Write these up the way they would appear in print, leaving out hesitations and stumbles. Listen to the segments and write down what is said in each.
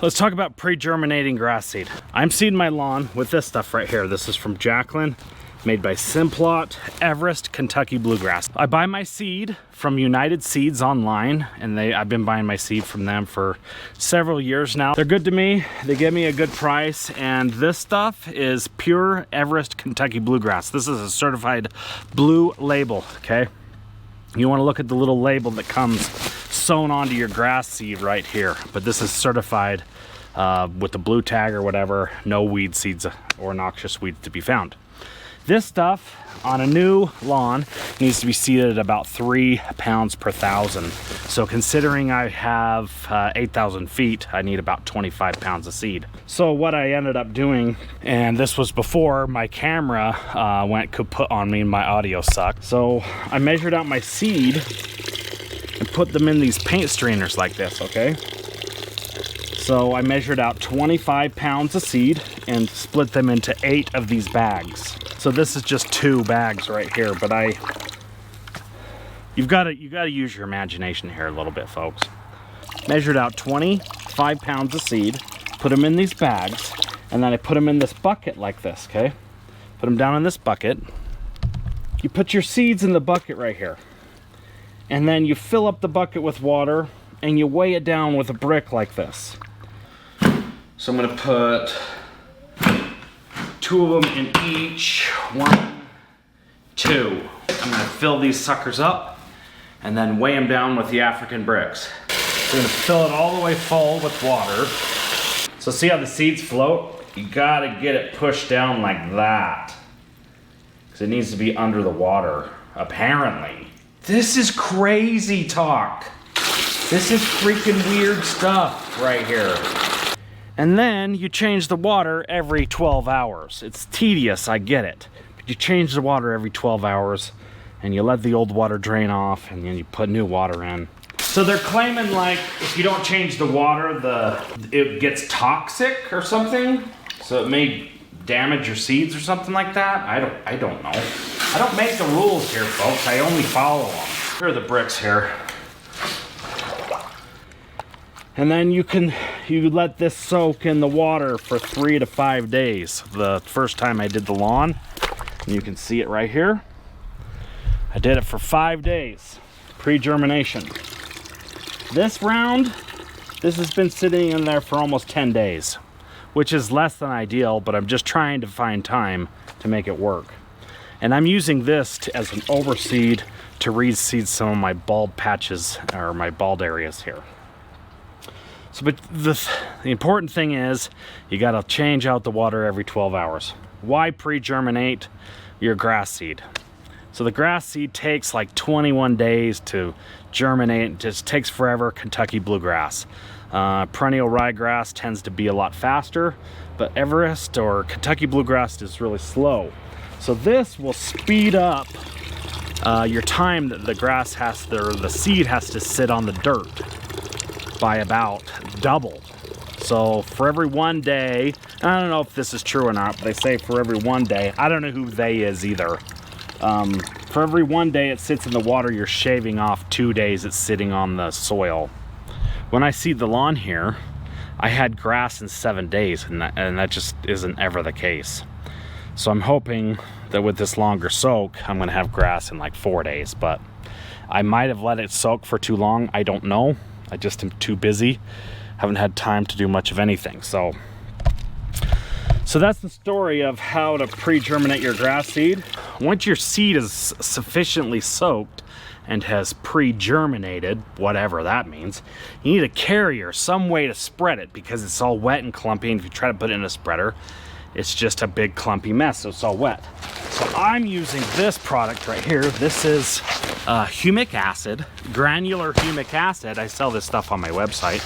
Let's talk about pre-germinating grass seed. I'm seeding my lawn with this stuff right here. This is from Jacqueline, made by Simplot, Everest, Kentucky Bluegrass. I buy my seed from United Seeds online, and I've been buying my seed from them for several years now. They're good to me. They give me a good price, and this stuff is pure Everest, Kentucky Bluegrass. This is a certified blue label, okay? You want to look at the little label that comes sewn onto your grass seed right here, but this is certified with the blue tag or whatever, no weed seeds or noxious weeds to be found. This stuff on a new lawn needs to be seeded at about 3 pounds per thousand. So considering I have 8,000 feet, I need about 25 pounds of seed. So what I ended up doing, and this was before my camera went kaput on me and my audio sucked. So I measured out my seed and put them in these paint strainers like this, okay? So I measured out 25 pounds of seed and split them into 8 of these bags. So this is just 2 bags right here, but you gotta use your imagination here a little bit, folks. Measured out 25 pounds of seed, put them in these bags, and then I put them in this bucket like this, okay? Put them down in this bucket. You put your seeds in the bucket right here. And then you fill up the bucket with water and you weigh it down with a brick like this. So I'm gonna put 2 of them in each. 1, 2. I'm gonna fill these suckers up and then weigh them down with the African bricks. We're gonna fill it all the way full with water. So see how the seeds float? You gotta get it pushed down like that, because it needs to be under the water, apparently. This is crazy talk. This is freaking weird stuff right here. And then you change the water every 12 hours. It's tedious, I get it. But you change the water every 12 hours and you let the old water drain off and then you put new water in. So they're claiming like if you don't change the water, it gets toxic or something. So it may damage your seeds or something like that. I don't know. I don't make the rules here, folks. I only follow them. Here are the bricks here. And then you let this soak in the water for 3 to 5 days. The first time I did the lawn, and you can see it right here. I did it for 5 days, pre-germination. This round, this has been sitting in there for almost 10 days, which is less than ideal, but I'm just trying to find time to make it work. And I'm using this as an overseed to reseed some of my bald patches, or my bald areas here. So, but the important thing is you gotta change out the water every 12 hours. Why pre-germinate your grass seed? So the grass seed takes like 21 days to germinate. It just takes forever. Kentucky bluegrass. Perennial ryegrass tends to be a lot faster, but Everest or Kentucky bluegrass is really slow. So this will speed up your time that the seed has to sit on the dirt by about double. So for every 1 day, I don't know if this is true or not, but they say for every 1 day, I don't know who they is either. For every 1 day it sits in the water, you're shaving off 2 days it's sitting on the soil. When I seed the lawn here, I had grass in 7 days, and that just isn't ever the case. So I'm hoping that with this longer soak, I'm gonna have grass in like 4 days, but I might have let it soak for too long. I don't know. I just am too busy. Haven't had time to do much of anything. So that's the story of how to pre-germinate your grass seed. Once your seed is sufficiently soaked and has pre-germinated, whatever that means, you need a carrier, some way to spread it, because it's all wet and clumpy, and if you try to put it in a spreader, it's just a big clumpy mess, so it's all wet. So I'm using this product right here. This is humic acid, granular humic acid. I sell this stuff on my website.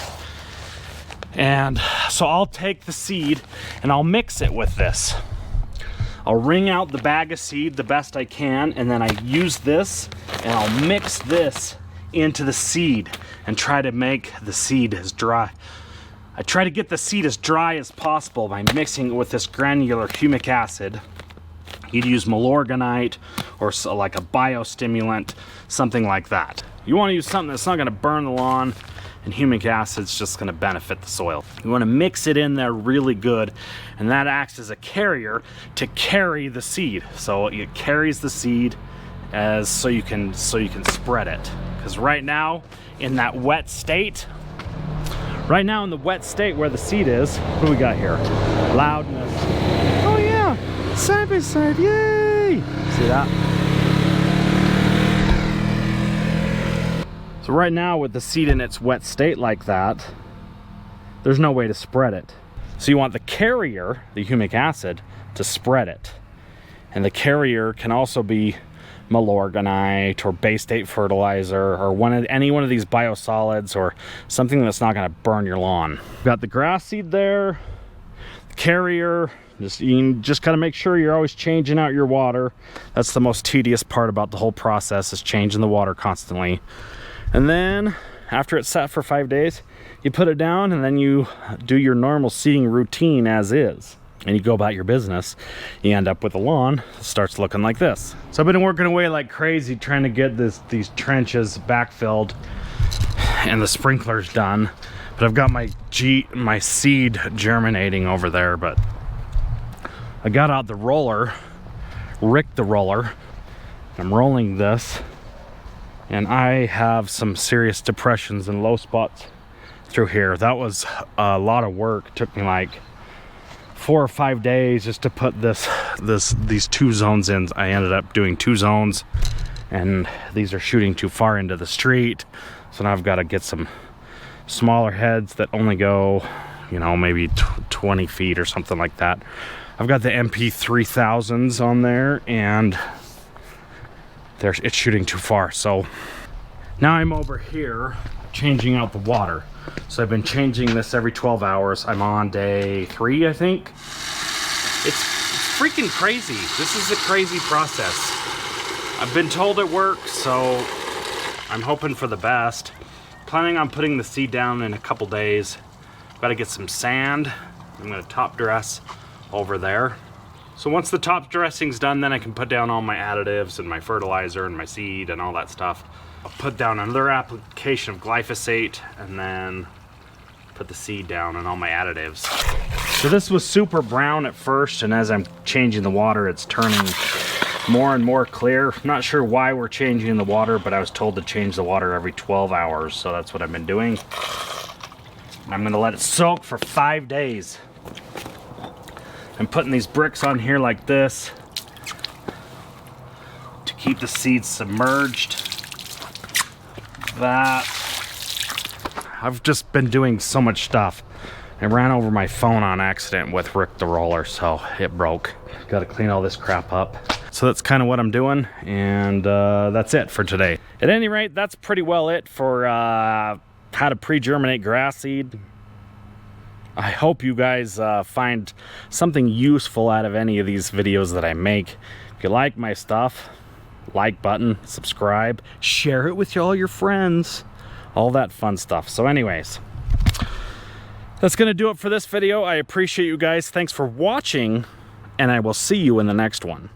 And so I'll take the seed and I'll mix it with this. I'll wring out the bag of seed the best I can, and then I use this and I'll mix this into the seed and try to make the seed as dry. I try to get the seed as dry as possible by mixing it with this granular humic acid. You'd use malorganite or like a biostimulant, something like that. You want to use something that's not going to burn the lawn and humic acid's just going to benefit the soil. You want to mix it in there really good, and that acts as a carrier to carry the seed. So it carries the seed as so you can spread it. Because right now in that wet state, right now in the wet state where the seed is, what do we got here? Loudness. Oh yeah, side by side, yay! See that? So right now with the seed in its wet state like that, there's no way to spread it. So you want the carrier, the humic acid, to spread it. And the carrier can also be Milorganite or Bay State fertilizer or any one of these biosolids or something that's not going to burn your lawn. You've got the grass seed there, the carrier. You just gotta make sure you're always changing out your water. That's the most tedious part about the whole process, is changing the water constantly. And then after it's set for 5 days, you put it down and then you do your normal seeding routine as is. And you go about your business. You end up with a lawn that starts looking like this. So I've been working away like crazy trying to get these trenches backfilled and the sprinklers done. But I've got my seed germinating over there, but I got out the roller, rigged the roller. I'm rolling this, and I have some serious depressions and low spots through here. That was a lot of work. It took me like 4 or 5 days just to put these 2 zones in. I ended up doing 2 zones, and these are shooting too far into the street. So now I've got to get some smaller heads that only go, you know, maybe 20 feet or something like that. I've got the MP3000s on there, and it's shooting too far. So now I'm over here changing out the water. So I've been changing this every 12 hours. I'm on day 3, I think. It's freaking crazy. This is a crazy process. I've been told it works, so I'm hoping for the best. Planning on putting the seed down in a couple days. Got to get some sand. I'm going to top dress over there. So once the top dressing's done, then I can put down all my additives and my fertilizer and my seed and all that stuff. I'll put down another application of glyphosate and then put the seed down and all my additives. So this was super brown at first, and as I'm changing the water, it's turning more and more clear. Not sure why we're changing the water, but I was told to change the water every 12 hours, so that's what I've been doing. I'm gonna let it soak for 5 days. I'm putting these bricks on here like this to keep the seeds submerged. That I've just been doing so much stuff. I ran over my phone on accident with Rick the roller, so it broke. Got to clean all this crap up. So that's kind of what I'm doing, and that's it for today. At any rate, that's pretty well it for how to pre-germinate grass seed. I hope you guys find something useful out of any of these videos that I make. If you like my stuff, like button, subscribe, share it with all your friends, all that fun stuff. So anyways, that's gonna do it for this video. I appreciate you guys. Thanks for watching, and I will see you in the next one.